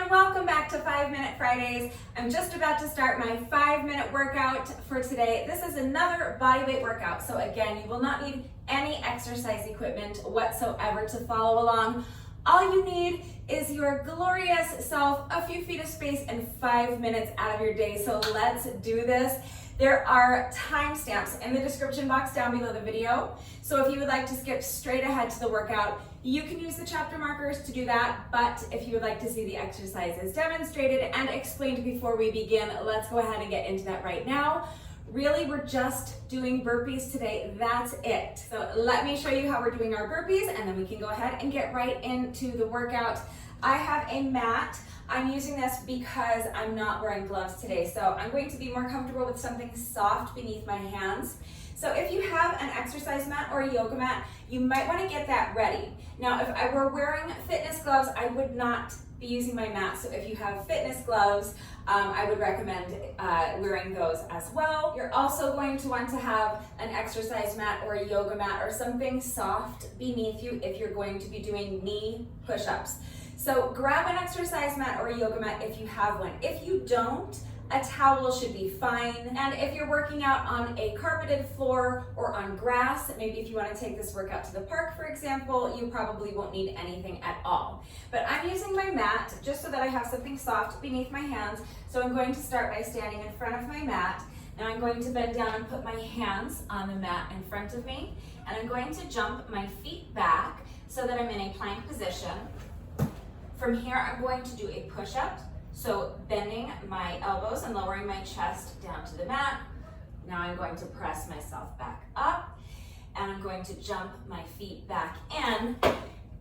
and welcome back to 5-Minute Fridays. I'm just about to start my 5-minute workout for today. This is another bodyweight workout. So again, you will not need any exercise equipment whatsoever to follow along. All you need is your glorious self, a few feet of space, and 5 minutes out of your day. So let's do this. There are timestamps in the description box down below the video. So if you would like to skip straight ahead to the workout, you can use the chapter markers to do that. But if you would like to see the exercises demonstrated and explained before we begin, let's go ahead and get into that right now. Really, we're just doing burpees today. That's it. So let me show you how we're doing our burpees, and then we can go ahead and get right into the workout. I have a mat. I'm using this because I'm not wearing gloves today, so I'm going to be more comfortable with something soft beneath my hands. So if you have an exercise mat or a yoga mat, you might want to get that ready. Now, if I were wearing fitness gloves, I would not be using my mat. So if you have fitness gloves, I would recommend wearing those as well. You're also going to want to have an exercise mat or a yoga mat or something soft beneath you if you're going to be doing knee push-ups. So grab an exercise mat or a yoga mat if you have one. If you don't, a towel should be fine. And if you're working out on a carpeted floor or on grass, maybe if you want to take this workout to the park, for example, you probably won't need anything at all. But I'm using my mat just so that I have something soft beneath my hands. So I'm going to start by standing in front of my mat. Now I'm going to bend down and put my hands on the mat in front of me. And I'm going to jump my feet back so that I'm in a plank position. From here, I'm going to do a push-up. So bending my elbows and lowering my chest down to the mat. Now I'm going to press myself back up, and I'm going to jump my feet back in,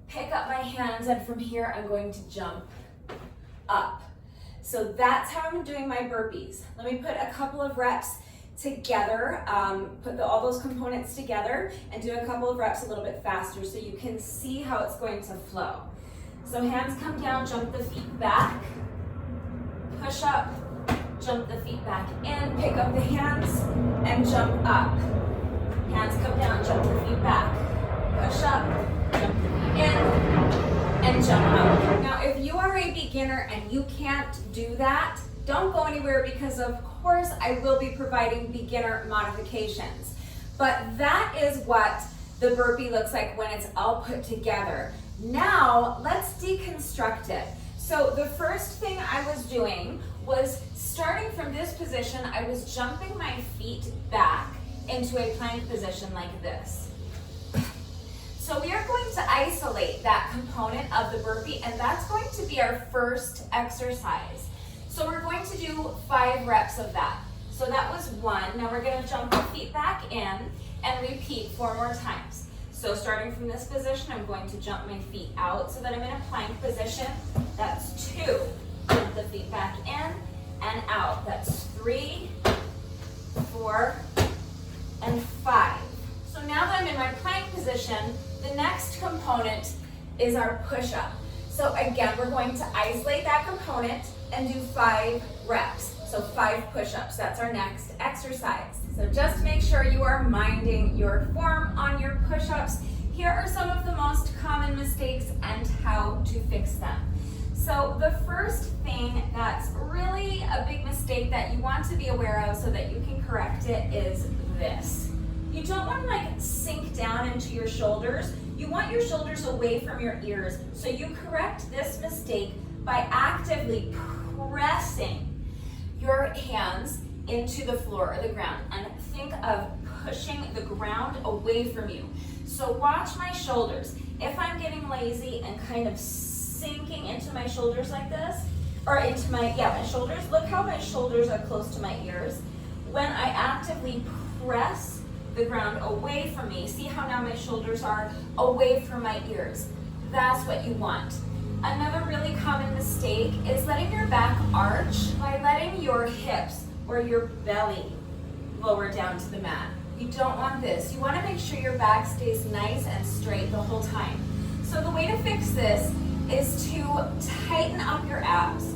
pick up my hands, and from here, I'm going to jump up. So that's how I'm doing my burpees. Let me put a couple of reps together, put all those components together, and do a couple of reps a little bit faster so you can see how it's going to flow. So hands come down, jump the feet back, push up, jump the feet back in, pick up the hands, and jump up. Hands come down, jump the feet back, push up, jump the feet in, and jump up. Now, if you are a beginner and you can't do that, don't go anywhere because of course I will be providing beginner modifications. But that is what the burpee looks like when it's all put together. Now, let's deconstruct it. So the first thing I was doing was starting from this position, I was jumping my feet back into a plank position like this. So we are going to isolate that component of the burpee, and that's going to be our first exercise. So we're going to do 5 reps of that. So that was 1. Now we're going to jump the feet back in and repeat 4 more times. So starting from this position, I'm going to jump my feet out so that I'm in a plank position. That's 2. Jump the feet back in and out. That's 3, 4, and 5. So now that I'm in my plank position, the next component is our push-up. So again, we're going to isolate that component and do 5 reps. So 5 push-ups, that's our next exercise. So just make sure you are minding your form on your push-ups. Here are some of the most common mistakes and how to fix them. So the first thing that's really a big mistake that you want to be aware of so that you can correct it is this. You don't want to sink down into your shoulders. You want your shoulders away from your ears. So you correct this mistake by actively pressing your hands into the floor or the ground, and think of pushing the ground away from you. So watch my shoulders. If I'm getting lazy and kind of sinking into my shoulders like this, or into my shoulders, look how my shoulders are close to my ears. When I actively press the ground away from me, see how now my shoulders are away from my ears. That's what you want. Another really common mistake is letting your back arch by letting your hips or your belly lower down to the mat. You don't want this. You want to make sure your back stays nice and straight the whole time. So the way to fix this is to tighten up your abs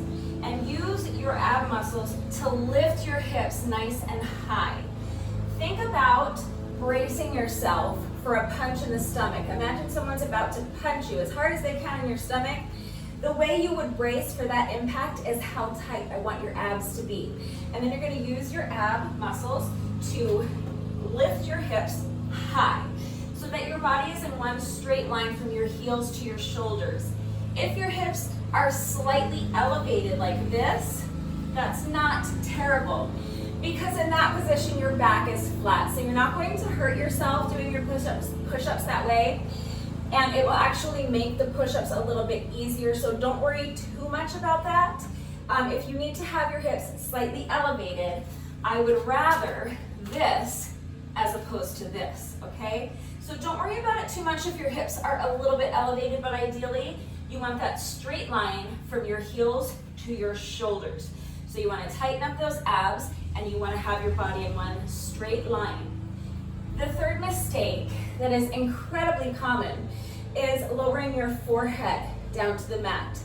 and use your ab muscles to lift your hips nice and high. Think about bracing yourself for a punch in the stomach. Imagine someone's about to punch you as hard as they can in your stomach. The way you would brace for that impact is how tight I want your abs to be. And then you're gonna use your ab muscles to lift your hips high so that your body is in one straight line from your heels to your shoulders. If your hips are slightly elevated like this, that's not terrible, because in that position your back is flat. So you're not going to hurt yourself doing your push-ups that way, and it will actually make the push-ups a little bit easier, so don't worry too much about that. If you need to have your hips slightly elevated, I would rather this as opposed to this, okay? So don't worry about it too much if your hips are a little bit elevated, but ideally you want that straight line from your heels to your shoulders. So you want to tighten up those abs and you want to have your body in one straight line. The third mistake that is incredibly common is lowering your forehead down to the mat.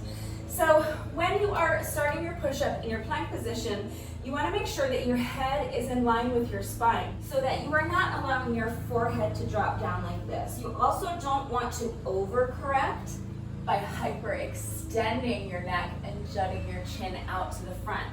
So when you are starting your push-up in your plank position, you want to make sure that your head is in line with your spine so that you are not allowing your forehead to drop down like this. You also don't want to overcorrect by hyperextending your neck and jutting your chin out to the front.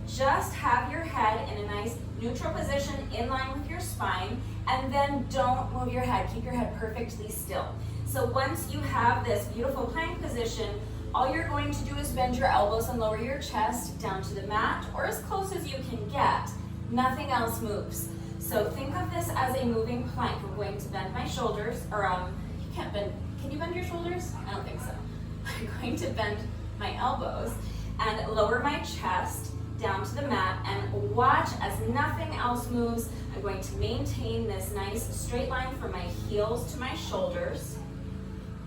Just have your head in a nice neutral position in line with your spine, and then don't move your head. Keep your head perfectly still. So once you have this beautiful plank position, all you're going to do is bend your elbows and lower your chest down to the mat, or as close as you can get. Nothing else moves. So think of this as a moving plank. I'm going to bend my shoulders, or you can't bend, can you bend your shoulders? I don't think so. I'm going to bend my elbows and lower my chest down to the mat, and watch as nothing else moves. I'm going to maintain this nice straight line from my heels to my shoulders,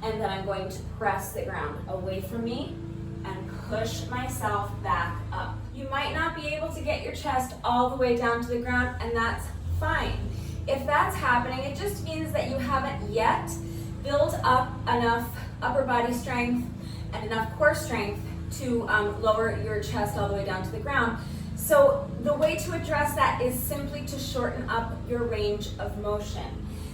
and then I'm going to press the ground away from me and push myself back up. You might not be able to get your chest all the way down to the ground, and that's fine. If that's happening, it just means that you haven't yet built up enough upper body strength and enough core strength to lower your chest all the way down to the ground. So the way to address that is simply to shorten up your range of motion.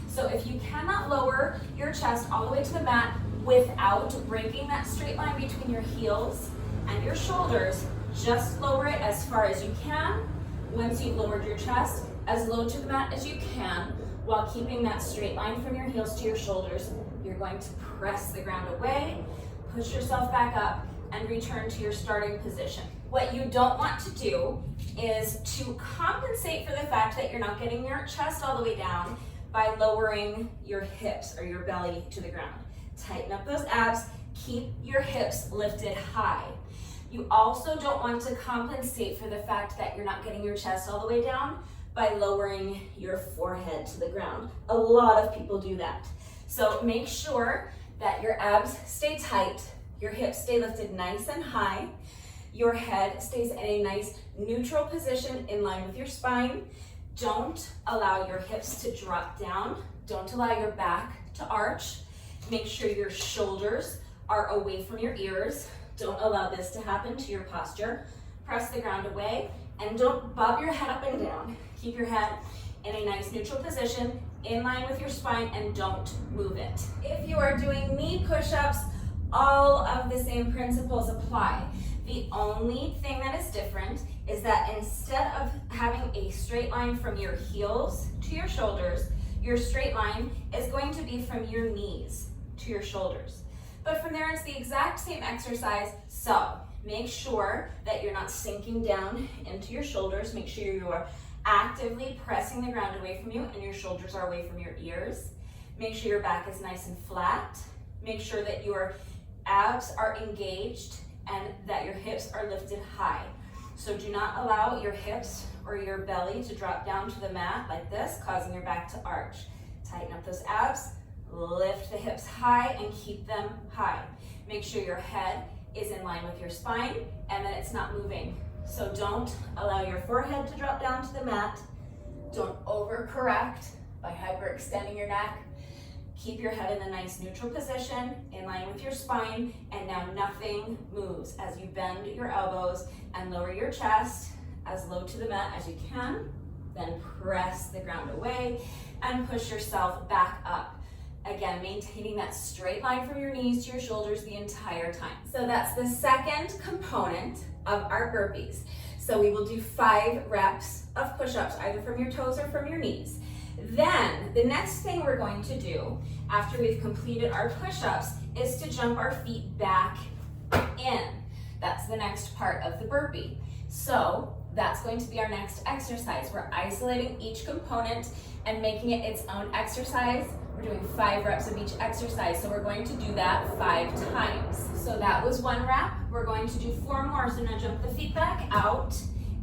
So if you cannot lower your chest all the way to the mat without breaking that straight line between your heels and your shoulders, just lower it as far as you can. Once you've lowered your chest, as low to the mat as you can, while keeping that straight line from your heels to your shoulders. You're going to press the ground away, push yourself back up, and return to your starting position. What you don't want to do is to compensate for the fact that you're not getting your chest all the way down by lowering your hips or your belly to the ground. Tighten up those abs, keep your hips lifted high. You also don't want to compensate for the fact that you're not getting your chest all the way down by lowering your forehead to the ground. A lot of people do that. So make sure that your abs stay tight, your hips stay lifted nice and high, your head stays in a nice neutral position in line with your spine. Don't allow your hips to drop down. Don't allow your back to arch. Make sure your shoulders are away from your ears. Don't allow this to happen to your posture. Press the ground away, and don't bob your head up and down. Keep your head in a nice neutral position in line with your spine, and don't move it. If you are doing knee push-ups, all of the same principles apply. The only thing that is different is that instead of having a straight line from your heels to your shoulders, your straight line is going to be from your knees to your shoulders. But from there, it's the exact same exercise. So make sure that you're not sinking down into your shoulders. Make sure you are actively pressing the ground away from you and your shoulders are away from your ears. Make sure your back is nice and flat. Make sure that your abs are engaged and that your hips are lifted high. So do not allow your hips or your belly to drop down to the mat like this, causing your back to arch. Tighten up those abs, lift the hips high and keep them high. Make sure your head is in line with your spine and that it's not moving. So don't allow your forehead to drop down to the mat. Don't overcorrect by hyperextending your neck. Keep your head in a nice neutral position in line with your spine, and now nothing moves as you bend your elbows and lower your chest as low to the mat as you can. Then press the ground away and push yourself back up. Again, maintaining that straight line from your knees to your shoulders the entire time. So that's the second component of our burpees. So we will do 5 reps of push-ups, either from your toes or from your knees. Then the next thing we're going to do after we've completed our push-ups is to jump our feet back in. That's the next part of the burpee. So that's going to be our next exercise. We're isolating each component and making it its own exercise. We're doing 5 reps of each exercise, so we're going to do that 5 times. So that was 1 rep. We're going to do 4 more. So now jump the feet back out,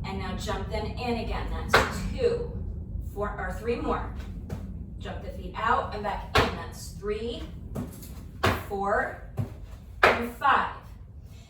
and now jump them in again. That's 2, 4, or 3 more. Jump the feet out and back in. That's 3, 4, and 5.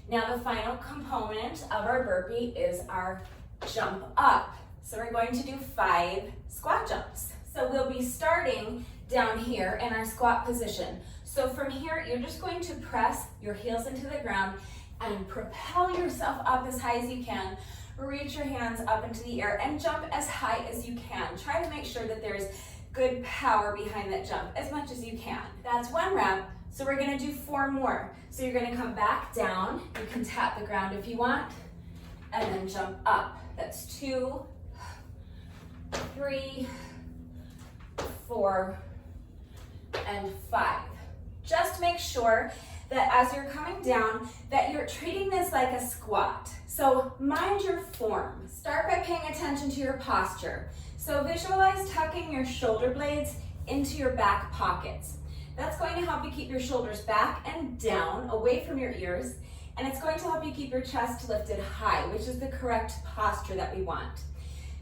Now the final component of our burpee is our jump up. So we're going to do 5 squat jumps. So we'll be starting down here in our squat position. So from here, you're just going to press your heels into the ground and propel yourself up as high as you can. Reach your hands up into the air and jump as high as you can. Try to make sure that there's good power behind that jump as much as you can. That's 1 rep. So we're gonna do 4 more. So you're gonna come back down. You can tap the ground if you want, and then jump up. That's 2, 3, 4, and 5. Just make sure that as you're coming down, that you're treating this like a squat. So mind your form. Start by paying attention to your posture. So visualize tucking your shoulder blades into your back pockets. That's going to help you keep your shoulders back and down, away from your ears, and it's going to help you keep your chest lifted high, which is the correct posture that we want.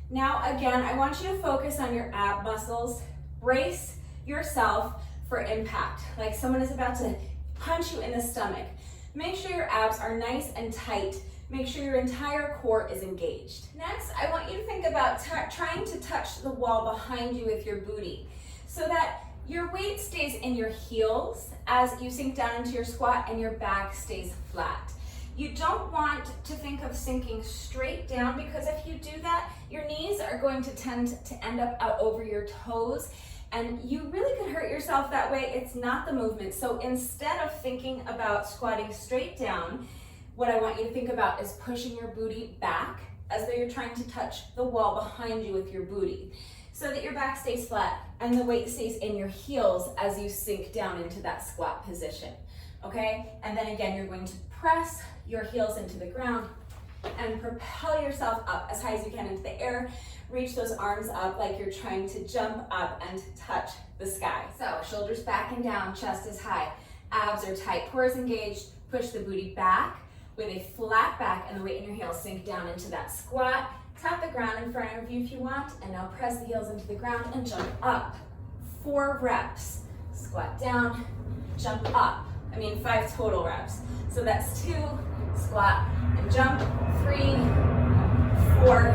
Now, again, I want you to focus on your ab muscles. Brace yourself for impact, like someone is about to punch you in the stomach. Make sure your abs are nice and tight. Make sure your entire core is engaged. Next, I want you to think about trying to touch the wall behind you with your booty so that your weight stays in your heels as you sink down into your squat and your back stays flat. You don't want to think of sinking straight down, because if you do that, your knees are going to tend to end up out over your toes, and you really could hurt yourself that way. It's not the movement. So instead of thinking about squatting straight down, what I want you to think about is pushing your booty back as though you're trying to touch the wall behind you with your booty, so that your back stays flat and the weight stays in your heels as you sink down into that squat position, okay? And then again, you're going to press your heels into the ground and propel yourself up as high as you can into the air. Reach those arms up like you're trying to jump up and touch the sky. So shoulders back and down, chest is high, abs are tight, core is engaged. Push the booty back with a flat back and the weight in your heels. Sink down into that squat. Tap the ground in front of you if you want, and now press the heels into the ground and jump up. 4 reps. Squat down, jump up. 5 total reps. So that's 2, squat and jump, 3, 4,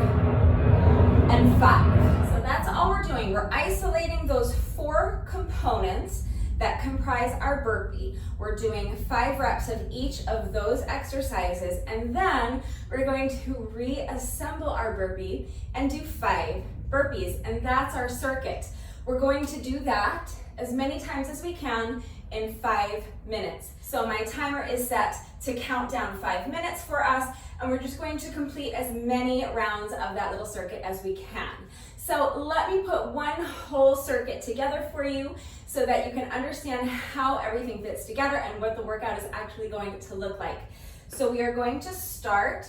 and 5. So that's all we're doing. We're isolating those 4 components that comprise our burpee. We're doing 5 reps of each of those exercises, and then we're going to reassemble our burpee and do 5 burpees, and that's our circuit. We're going to do that as many times as we can in 5 minutes. So my timer is set to count down 5 minutes for us, and we're just going to complete as many rounds of that little circuit as we can. So let me put one whole circuit together for you so that you can understand how everything fits together and what the workout is actually going to look like. So we are going to start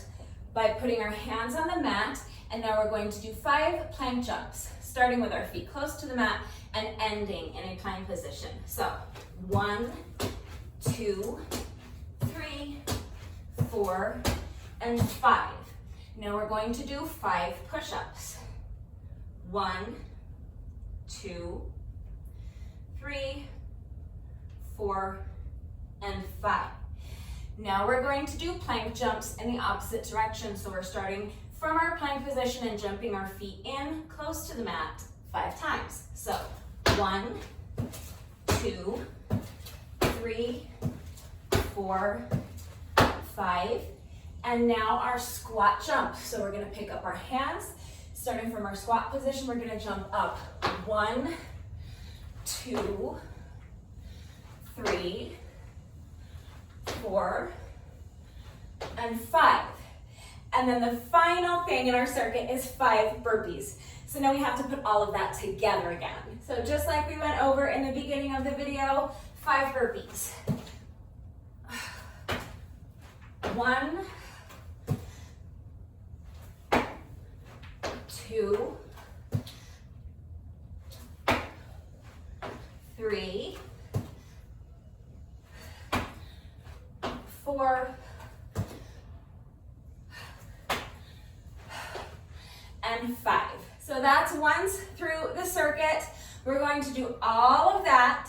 by putting our hands on the mat, and now we're going to do 5 plank jumps, starting with our feet close to the mat and ending in a plank position. So 1, 2, 3, 4, and 5. Now we're going to do 5 push-ups. 1, 2, 3, 4, and 5. Now we're going to do plank jumps in the opposite direction. So we're starting from our plank position and jumping our feet in close to the mat 5 times. So 1, 2, 3, 4, 5. And now our squat jump. So we're going to pick up our hands. Starting from our squat position, we're going to jump up 1, 2, 3, 4, and 5. And then the final thing in our circuit is 5 burpees. So now we have to put all of that together again. So just like we went over in the beginning of the video, 5 burpees. 1, 2, 3, 4, and 5. So that's once through the circuit. We're going to do all of that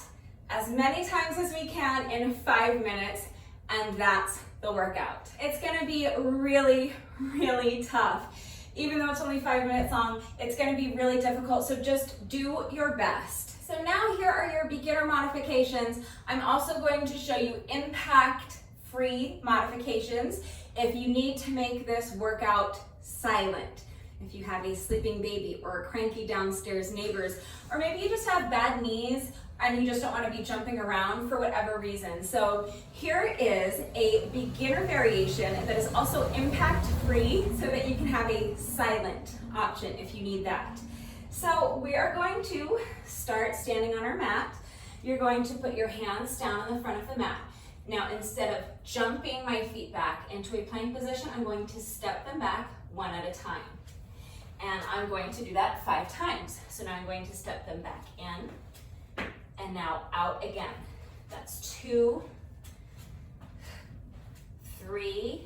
as many times as we can in 5 minutes, and that's the workout. It's gonna be really, really tough. Even though it's only 5 minutes long, it's gonna be really difficult, so just do your best. So now here are your beginner modifications. I'm also going to show you impact-free modifications if you need to make this workout silent. If you have a sleeping baby or a cranky downstairs neighbors, or maybe you just have bad knees and you just don't want to be jumping around for whatever reason. So here is a beginner variation that is also impact-free so that you can have a silent option if you need that. So we are going to start standing on our mat. You're going to put your hands down on the front of the mat. Now instead of jumping my feet back into a plank position, I'm going to step them back one at a time. And I'm going to do that 5 times. So now I'm going to step them back in and now out again. That's 2, 3,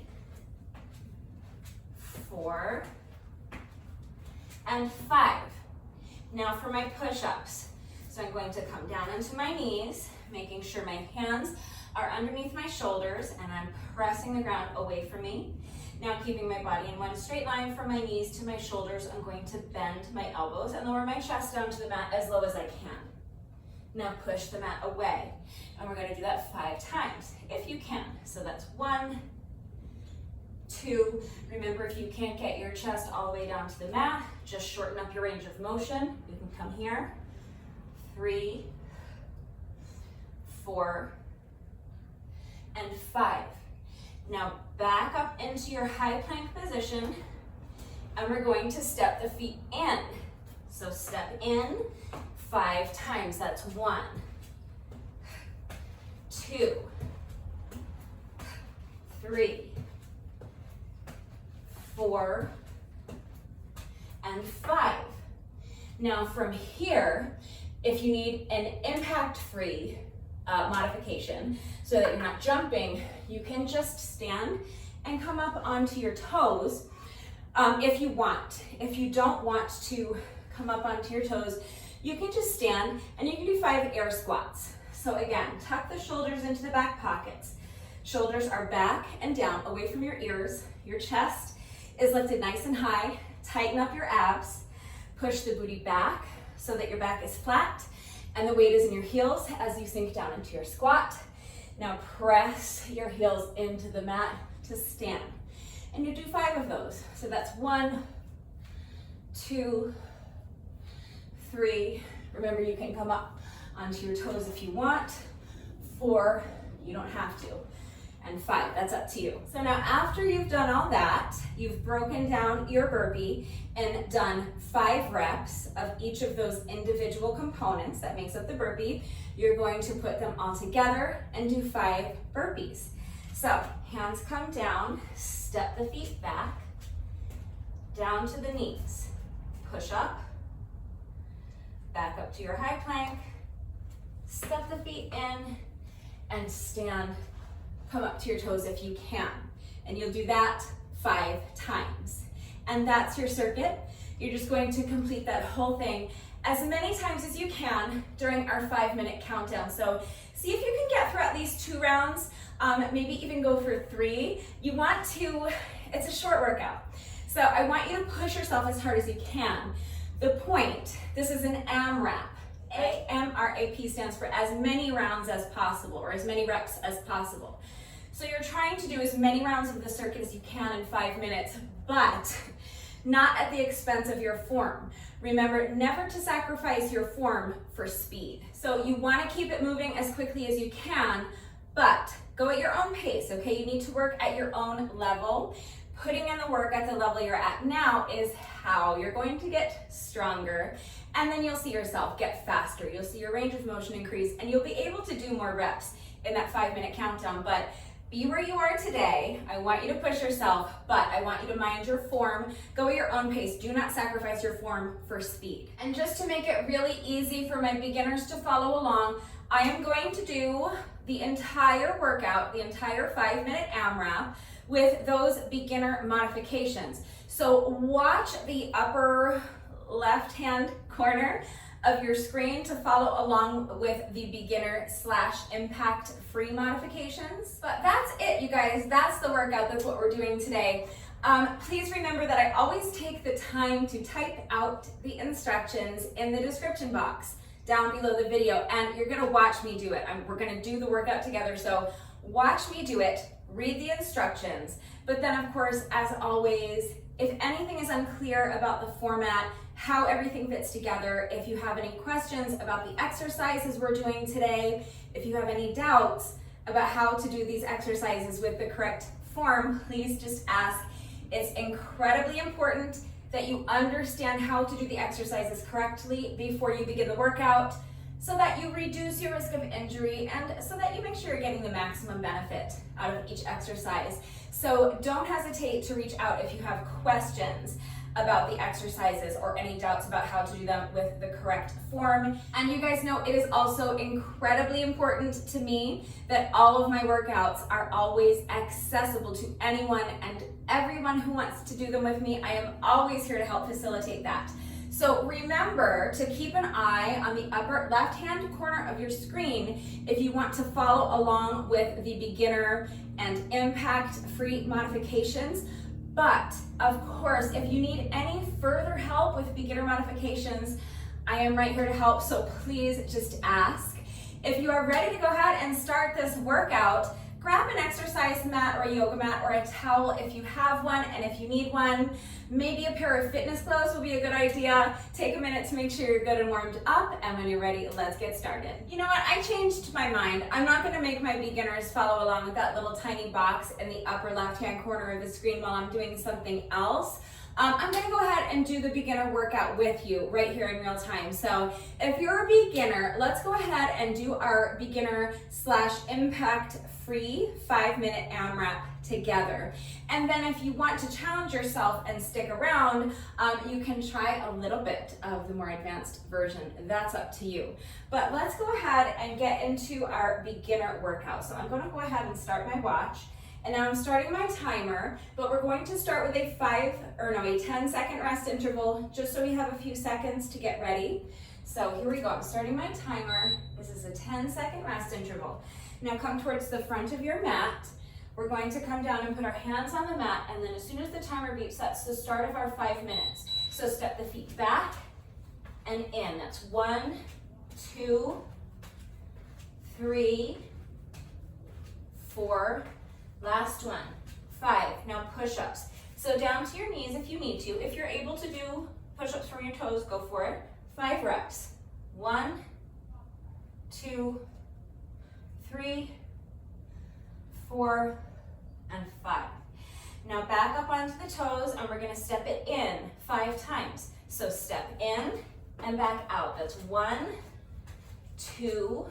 4, and 5. Now for my push-ups. So I'm going to come down into my knees, making sure my hands are underneath my shoulders and I'm pressing the ground away from me. Now keeping my body in one straight line from my knees to my shoulders, I'm going to bend my elbows and lower my chest down to the mat as low as I can. Now push the mat away. And we're gonna do that 5 times if you can. So that's 1, 2. Remember, if you can't get your chest all the way down to the mat, just shorten up your range of motion. You can come here. 3, 4, and 5. Now back up into your high plank position, and we're going to step the feet in. So step in 5 times. That's 1, 2, 3, 4, and 5. Now from here, if you need an impact-free modification so that you're not jumping, you can just stand and come up onto your toes if you want. If you don't want to come up onto your toes, you can just stand and you can do 5 air squats. So again, tuck the shoulders into the back pockets. Shoulders are back and down away from your ears. Your chest is lifted nice and high. Tighten up your abs. Push the booty back so that your back is flat and the weight is in your heels as you sink down into your squat. Now press your heels into the mat to stand. And you do 5 of those. So that's 1, 2, 3. Remember, you can come up onto your toes if you want. 4, you don't have to. And 5, that's up to you. So now after you've done all that, you've broken down your burpee and done 5 reps of each of those individual components that makes up the burpee, you're going to put them all together and do 5 burpees. So hands come down, step the feet back, down to the knees, push up, back up to your high plank, step the feet in, and stand. Come up to your toes if you can. And you'll do that 5 times. And that's your circuit. You're just going to complete that whole thing as many times as you can during our 5-minute countdown. So see if you can get through at least 2 rounds, maybe even go for 3. You want to, it's a short workout. So I want you to push yourself as hard as you can. The point, this is an AMRAP. AMRAP stands for as many rounds as possible, or as many reps as possible. So you're trying to do as many rounds of the circuit as you can in 5 minutes, but not at the expense of your form. Remember never to sacrifice your form for speed. So you want to keep it moving as quickly as you can, but go at your own pace, okay? You need to work at your own level. Putting in the work at the level you're at now is how you're going to get stronger, and then you'll see yourself get faster. You'll see your range of motion increase, and you'll be able to do more reps in that 5-minute countdown. But be where you are today. I want you to push yourself, but I want you to mind your form. Go at your own pace. Do not sacrifice your form for speed. And just to make it really easy for my beginners to follow along, I am going to do the entire workout, the entire 5-minute AMRAP with those beginner modifications. So watch the upper left-hand corner of your screen to follow along with the beginner/impact free modifications. But that's it, you guys. That's the workout. That's what we're doing today. Please remember that I always take the time to type out the instructions in the description box down below the video, and you're gonna watch me do it. We're gonna do the workout together, so watch me do it, read the instructions, but then of course, as always, if anything is unclear about the format, how everything fits together, if you have any questions about the exercises we're doing today, if you have any doubts about how to do these exercises with the correct form, please just ask. It's incredibly important that you understand how to do the exercises correctly before you begin the workout, so that you reduce your risk of injury and so that you make sure you're getting the maximum benefit out of each exercise. So don't hesitate to reach out if you have questions about the exercises or any doubts about how to do them with the correct form. And you guys know it is also incredibly important to me that all of my workouts are always accessible to anyone and everyone who wants to do them with me. I am always here to help facilitate that. So remember to keep an eye on the upper left-hand corner of your screen if you want to follow along with the beginner and impact-free modifications. But of course, if you need any further help with beginner modifications, I am right here to help, so please just ask. If you are ready to go ahead and start this workout, grab an exercise mat or a yoga mat or a towel if you have one, and if you need one, maybe a pair of fitness clothes will be a good idea. Take a minute to make sure you're good and warmed up, and when you're ready, let's get started. You know what, I changed my mind. I'm not gonna make my beginners follow along with that little tiny box in the upper left-hand corner of the screen while I'm doing something else. I'm gonna go ahead and do the beginner workout with you right here in real time. So if you're a beginner, let's go ahead and do our beginner/impact free 5-minute AMRAP together. And then if you want to challenge yourself and stick around, you can try a little bit of the more advanced version. That's up to you. But let's go ahead and get into our beginner workout. So I'm gonna go ahead and start my watch. And now I'm starting my timer, but we're going to start with a 10-second rest interval, just so we have a few seconds to get ready. So here we go, I'm starting my timer. This is a 10-second rest interval. Now come towards the front of your mat. We're going to come down and put our hands on the mat, and then as soon as the timer beeps, that's the start of our 5 minutes. So step the feet back and in. That's 1, 2, 3, 4, last one, 5. Now push-ups. So down to your knees if you need to. If you're able to do push-ups from your toes, go for it. 5 reps. 1, 2, 3, 4, and 5. Now back up onto the toes, and we're gonna step it in 5 times. So step in and back out. That's 1, 2,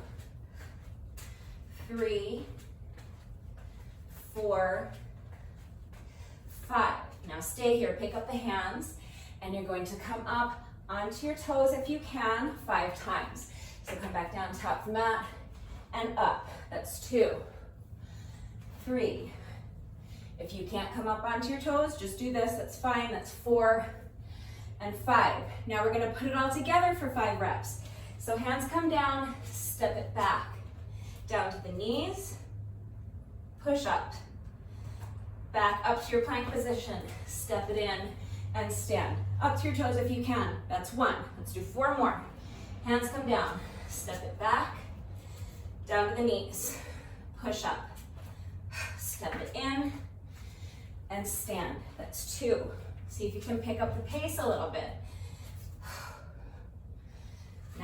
3, 4, 5. Now stay here, pick up the hands, and you're going to come up onto your toes if you can 5 times. So come back down top of the mat and up. That's 2, 3. If you can't come up onto your toes, just do this, that's fine. That's 4 and 5. Now we're gonna put it all together for 5 reps. So hands come down, step it back. Down to the knees, push up. Back up to your plank position, step it in and stand. Up to your toes if you can, that's 1. Let's do 4 more. Hands come down, step it back, down to the knees, push up, step it in and stand. That's 2. See if you can pick up the pace a little bit.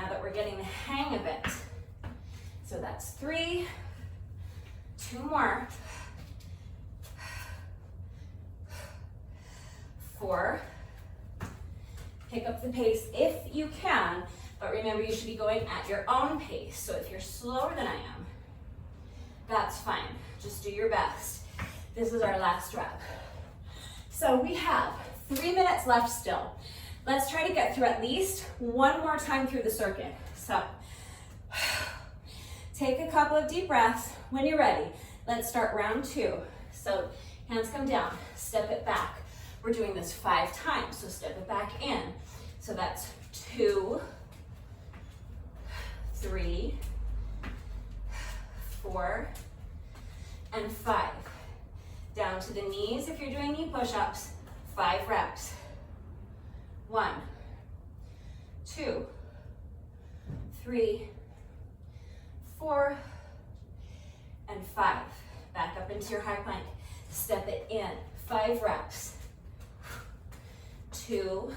now that we're getting the hang of it. So that's 3, 2 more, 4, pick up the pace if you can, but remember you should be going at your own pace. So if you're slower than I am, that's fine, just do your best. This is our last rep. So we have 3 minutes left still. Let's try to get through at least one more time through the circuit. So take a couple of deep breaths. When you're ready, let's start round 2. So hands come down, step it back. We're doing this 5 times, so step it back in. So that's 2, 3, 4, and 5. Down to the knees if you're doing knee push-ups, 5 reps. 1, 2, 3, 4, and 5. Back up into your high plank. Step it in. 5 reps. 2,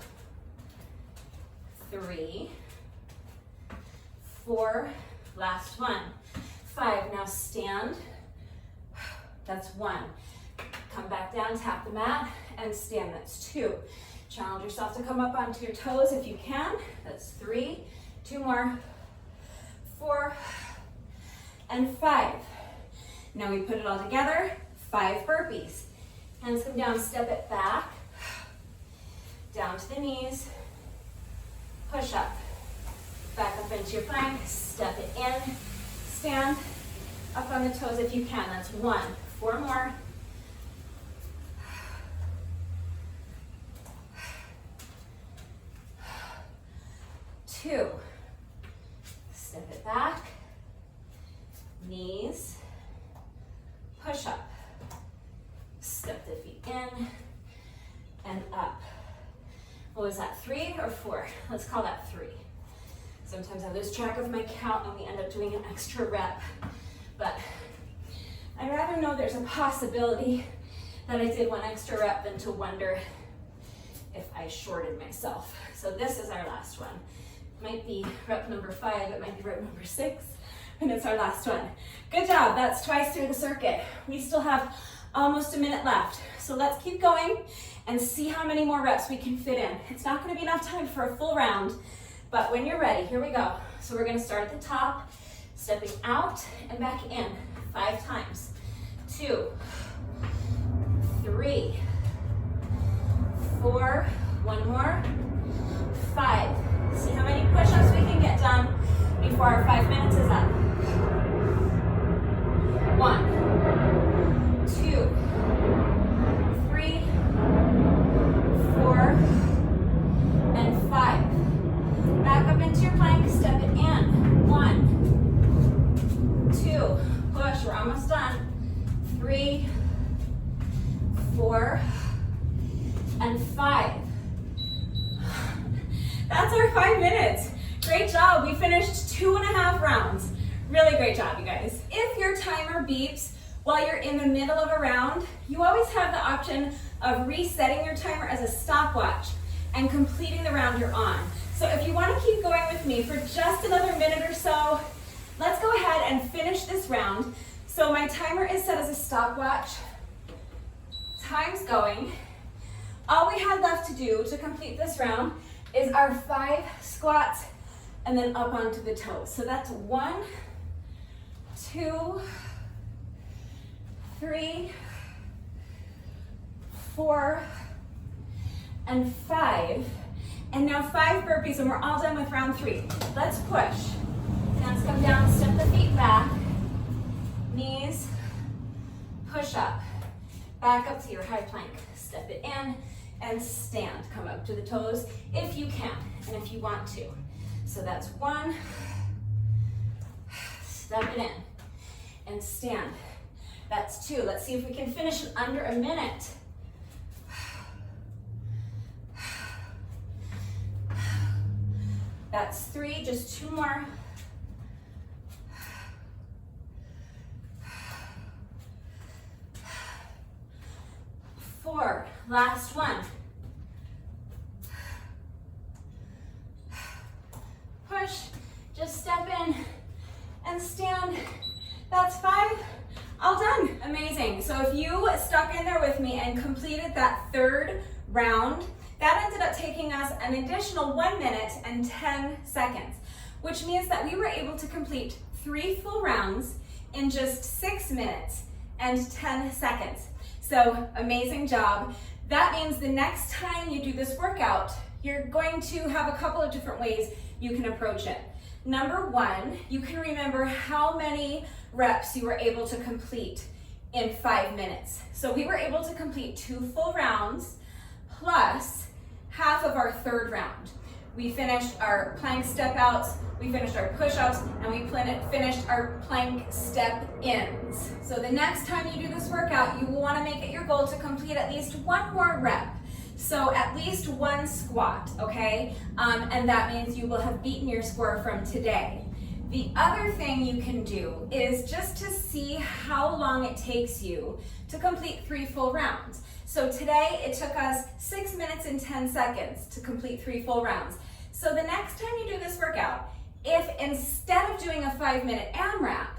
3, 4, last one. 5, now stand. That's 1. Come back down, tap the mat, and stand. That's 2. Challenge yourself to come up onto your toes if you can. That's 3, 2 more, 4, and 5. Now we put it all together, 5 burpees. Hands come down, step it back, down to the knees, push up, back up into your plank, step it in, stand up on the toes if you can. That's 1, 4 more, 2, step it back, knees, push up, step the feet in and up. What was that, 3 or 4? Let's call that 3. Sometimes I lose track of my count and we end up doing an extra rep, but I'd rather know there's a possibility that I did 1 extra rep than to wonder if I shorted myself. So this is our last one. Might be rep number 5, it might be rep number 6, and it's our last one. Good job, that's twice through the circuit. We still have almost a minute left. So let's keep going and see how many more reps we can fit in. It's not gonna be enough time for a full round, but when you're ready, here we go. So we're gonna start at the top, stepping out and back in 5 times. 2, 3, 4, 1 more, 5. See how many push-ups we can get done before our 5 minutes is up. 1, 2, 3, 4, and 5. Back up into your plank, step it in. 1, 2, push, we're almost done. 3, 4, and 5. That's our 5 minutes. Great job. We finished 2.5 rounds. Really great job, you guys. If your timer beeps while you're in the middle of a round, you always have the option of resetting your timer as a stopwatch and completing the round you're on. So if you want to keep going with me for just another minute or so, let's go ahead and finish this round. So my timer is set as a stopwatch. Time's going. All we have left to do to complete this round is our 5 squats and then up onto the toes. So that's 1, 2, 3, 4, and 5. And now 5 burpees and we're all done with round 3. Let's push. Hands come down, step the feet back. Knees, push up. Back up to your high plank. Step it in and stand. Come up to the toes if you can and if you want to. So that's 1, step it in and stand. That's 2. Let's see if we can finish in under a minute. That's 3, just 2 more. 4, last one. Push stuck in there with me and completed that third round, that ended up taking us an additional 1 minute and 10 seconds, which means that we were able to complete 3 full rounds in just 6 minutes and 10 seconds. So amazing job. That means the next time you do this workout, you're going to have a couple of different ways you can approach it. Number one, you can remember how many reps you were able to complete in 5 minutes. So we were able to complete 2 full rounds plus half of our third round. We finished our plank step outs, we finished our push-ups, and we finished our plank step ins. So the next time you do this workout, you will want to make it your goal to complete at least 1 more rep. So at least 1 squat, okay? And that means you will have beaten your score from today. The other thing you can do is just to see how long it takes you to complete 3 full rounds. So today it took us 6 minutes and 10 seconds to complete 3 full rounds. So the next time you do this workout, if instead of doing a 5-minute AMRAP,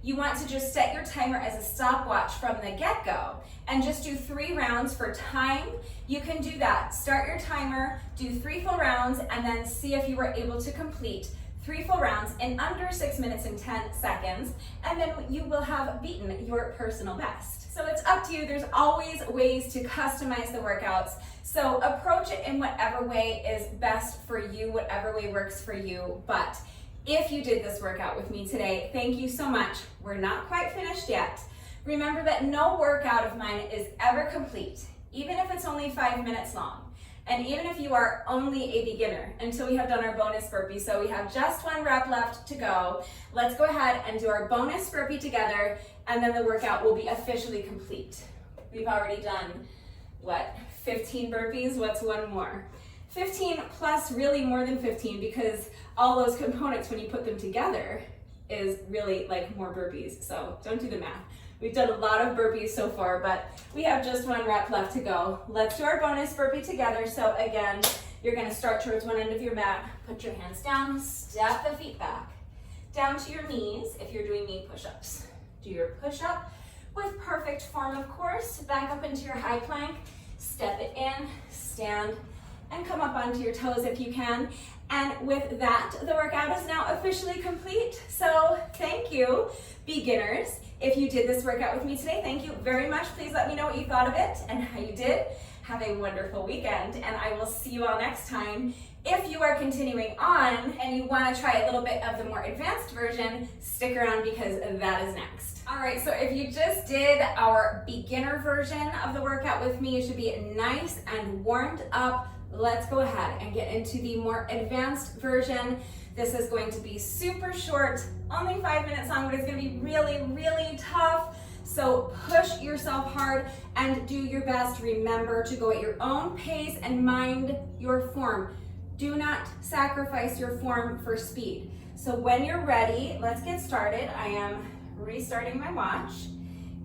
you want to just set your timer as a stopwatch from the get-go and just do 3 rounds for time, you can do that. Start your timer, do 3 full rounds, and then see if you were able to complete 3 full rounds in under 6 minutes and 10 seconds, and then you will have beaten your personal best. So it's up to you. There's always ways to customize the workouts. So approach it in whatever way is best for you, whatever way works for you. But if you did this workout with me today, thank you so much. We're not quite finished yet. Remember that no workout of mine is ever complete, even if it's only 5 minutes long. And even if you are only a beginner, until we have done our bonus burpee. So we have just 1 rep left to go. Let's go ahead and do our bonus burpee together, and then the workout will be officially complete. We've already done, 15 burpees? What's 1 more? 15 plus really more than 15, because all those components, when you put them together, is really like more burpees. So don't do the math. We've done a lot of burpees so far, but we have just 1 rep left to go. Let's do our bonus burpee together. So again, you're gonna start towards one end of your mat, put your hands down, step the feet back, down to your knees if you're doing knee push-ups. Do your push-up with perfect form, of course. Back up into your high plank, step it in, stand, and come up onto your toes if you can. And with that, the workout is now officially complete. So thank you, beginners. If you did this workout with me today, thank you very much. Please let me know what you thought of it and how you did. Have a wonderful weekend, and I will see you all next time. If you are continuing on and you want to try a little bit of the more advanced version, stick around because that is next. All right, so if you just did our beginner version of the workout with me, you should be nice and warmed up. Let's go ahead and get into the more advanced version. This is going to be super short, only 5 minutes long, but it's going to be really, really tough. So push yourself hard and do your best. Remember to go at your own pace and mind your form. Do not sacrifice your form for speed. So when you're ready, let's get started. I am restarting my watch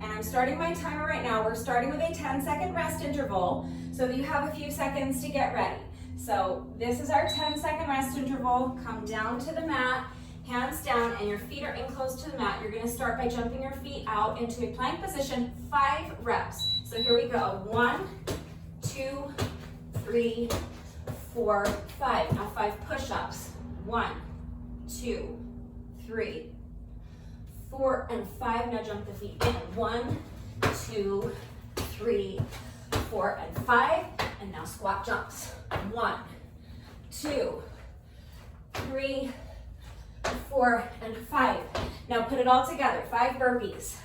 and I'm starting my timer right now. We're starting with a 10-second rest interval so that you have a few seconds to get ready. So this is our 10-second rest interval. Come down to the mat, hands down, and your feet are in close to the mat. You're gonna start by jumping your feet out into a plank position, 5 reps. So here we go, 1, 2, 3, 4, 5. Now 5 push-ups, 1, 2, 3, 4, and 5. Now jump the feet in, 1, 2, 3, 4, and 5. And now squat jumps, 1, 2, 3, 4, and 5. Now put it all together, 5 burpees.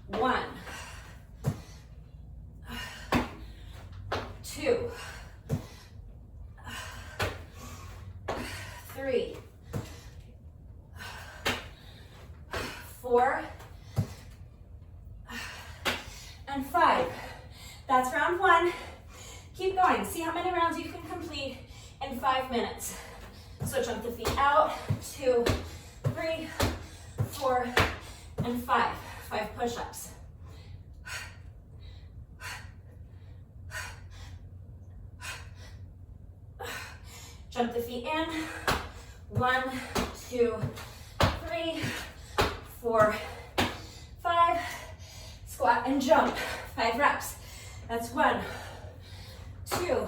1, 2, 3, 4, and 5. That's round 1. Keep going. See how many rounds you can complete in 5 minutes. So jump the feet out, 2, 3, 4, and 5. 5 push-ups. Jump the feet in, 1, 2, 3, 4, 5, squat and jump. 5 reps. That's 1, 2,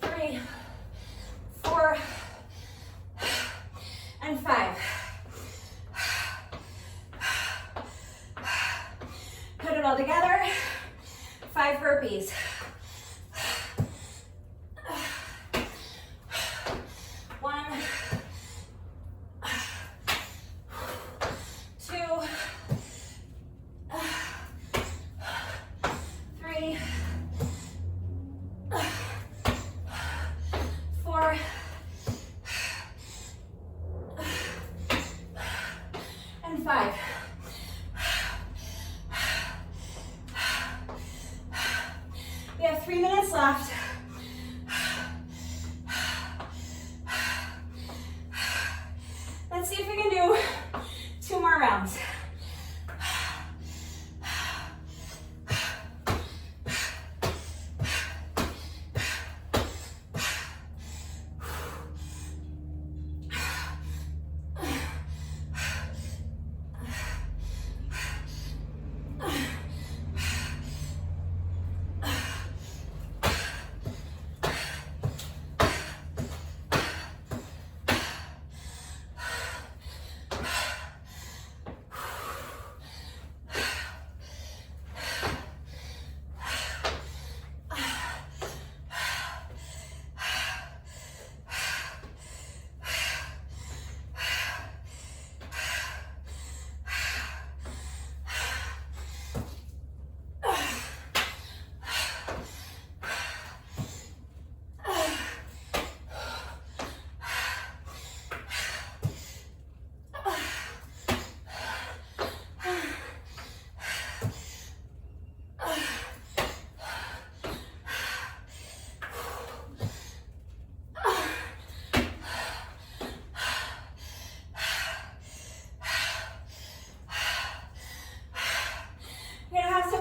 3, 4, and 5. Put it all together. 5 burpees. 1, 2, 3, 4, and 5. We have 3 minutes left. Let's see if we can do 2 more rounds.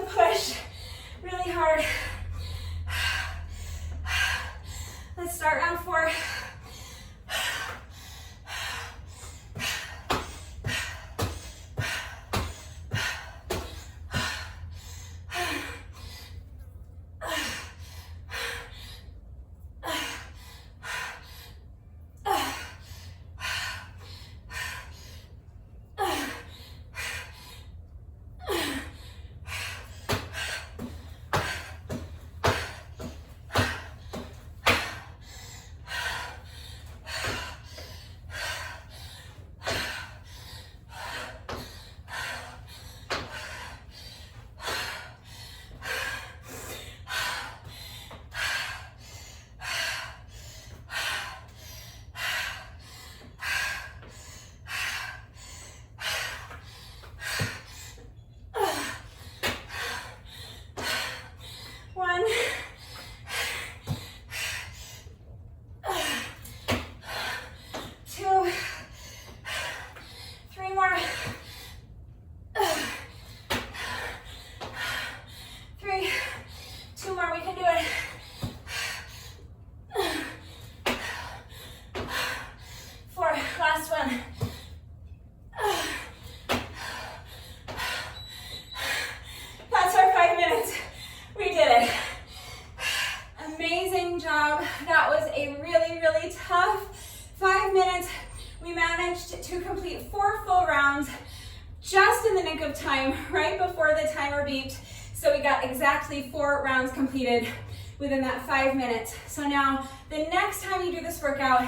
Push really hard. Let's start round 4. To complete 4 full rounds just in the nick of time, right before the timer beeped. So we got exactly 4 rounds completed within that 5 minutes. So now the next time you do this workout,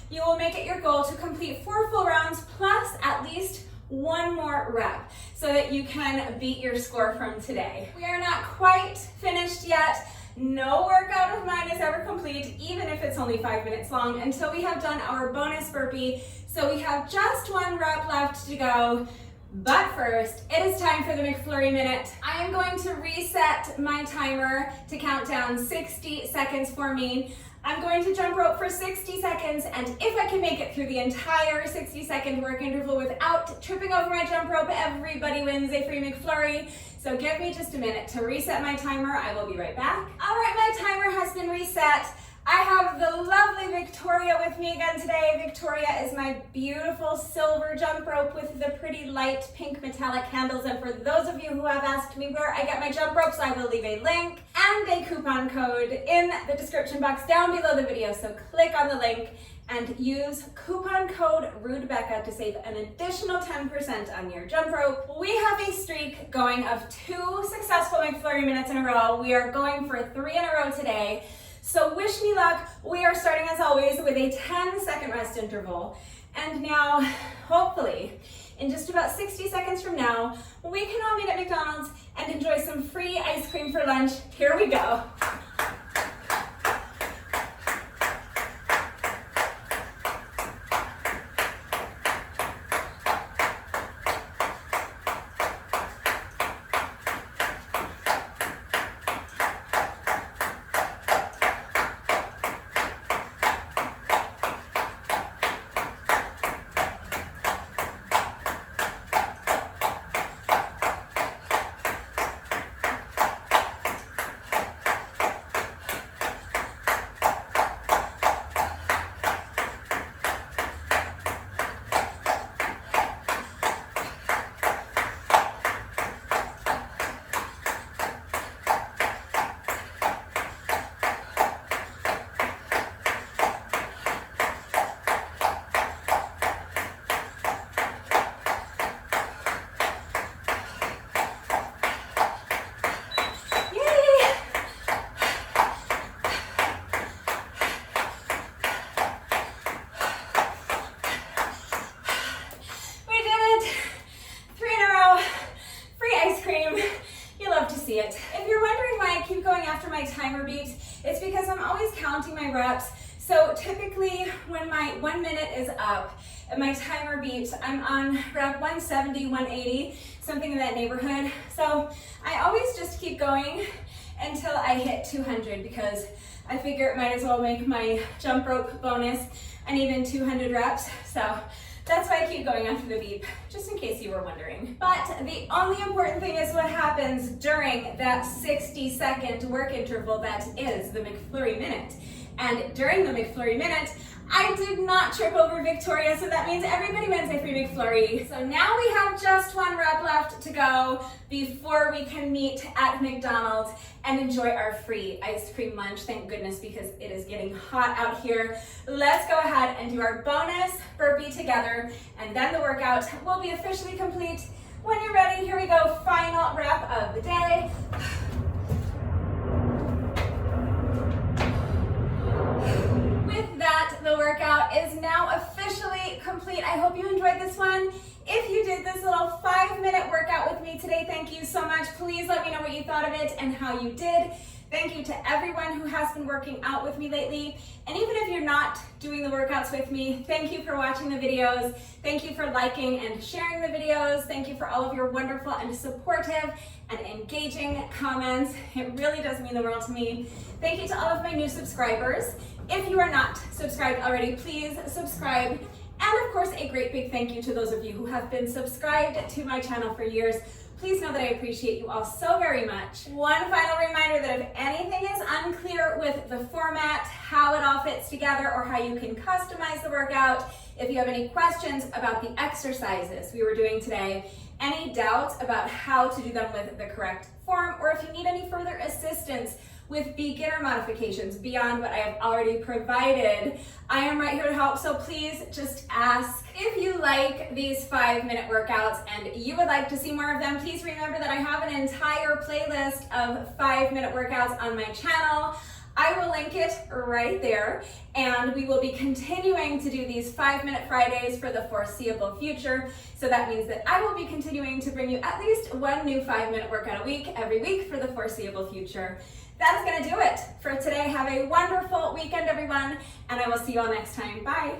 you will make it your goal to complete 4 full rounds plus at least 1 more rep so that you can beat your score from today. We are not quite finished yet. No workout of mine is ever complete, even if it's only 5 minutes long, until we have done our bonus burpee. So we have just 1 rep left to go. But first, it is time for the McFlurry minute. I am going to reset my timer to count down 60 seconds for me. I'm going to jump rope for 60 seconds, and if I can make it through the entire 60-second work interval without tripping over my jump rope, everybody wins a free McFlurry. So give me just a minute to reset my timer. I will be right back. All right, my timer has been reset. I I have the lovely Victoria with me again today. Victoria is my beautiful silver jump rope with the pretty light pink metallic handles. And for those of you who have asked me where I get my jump ropes, I will leave a link and a coupon code in the description box down below the video. So click on the link and use coupon code RUDEBECCA to save an additional 10% on your jump rope. We have a streak going of 2 successful McFlurry minutes in a row. We are going for 3 in a row today. So wish me luck. We are starting as always with a 10-second rest interval. And now, hopefully, in just about 60 seconds from now, we can all meet at McDonald's and enjoy some free ice cream for lunch. Here we go. It. If you're wondering why I keep going after my timer beeps, it's because I'm always counting my reps. So typically when my 1 minute is up and my timer beeps, I'm on rep 170, 180, something in that neighborhood. So I always just keep going until I hit 200 because I figure it might as well make my jump rope bonus an even 200 reps. So that's why I keep going after the beep, just in case you were wondering. But the only important thing is what happens during that 60-second work interval that is the McFlurry minute. And during the McFlurry minute, I did not trip over Victoria, so that means everybody wins a free McFlurry. So now we have just 1 rep left to go before we can meet at McDonald's and enjoy our free ice cream lunch. Thank goodness, because it is getting hot out here. Let's go ahead and do our bonus burpee together, and then the workout will be officially complete. When you're ready, here we go. Final rep of the day. With that, the workout is now officially complete. I hope you enjoyed this one. If you did this little 5-minute workout with me today, thank you so much. Please let me know what you thought of it and how you did. Thank you to everyone who has been working out with me lately. And even if you're not doing the workouts with me, thank you for watching the videos. Thank you for liking and sharing the videos. Thank you for all of your wonderful and supportive and engaging comments. It really does mean the world to me. Thank you to all of my new subscribers. If you are not subscribed already, please subscribe. And of course, a great big thank you to those of you who have been subscribed to my channel for years. Please know that I appreciate you all so very much. One final reminder that if anything is unclear with the format, how it all fits together, or how you can customize the workout, if you have any questions about the exercises we were doing today, any doubts about how to do them with the correct form, or if you need any further assistance with beginner modifications beyond what I have already provided, I am right here to help, so please just ask. If you like these 5-minute workouts and you would like to see more of them, please remember that I have an entire playlist of 5-minute workouts on my channel. I will link it right there, and we will be continuing to do these 5-minute Fridays for the foreseeable future. So that means that I will be continuing to bring you at least 1 new 5-minute workout a week, every week for the foreseeable future. That's gonna do it for today. Have a wonderful weekend, everyone, and I will see you all next time. Bye.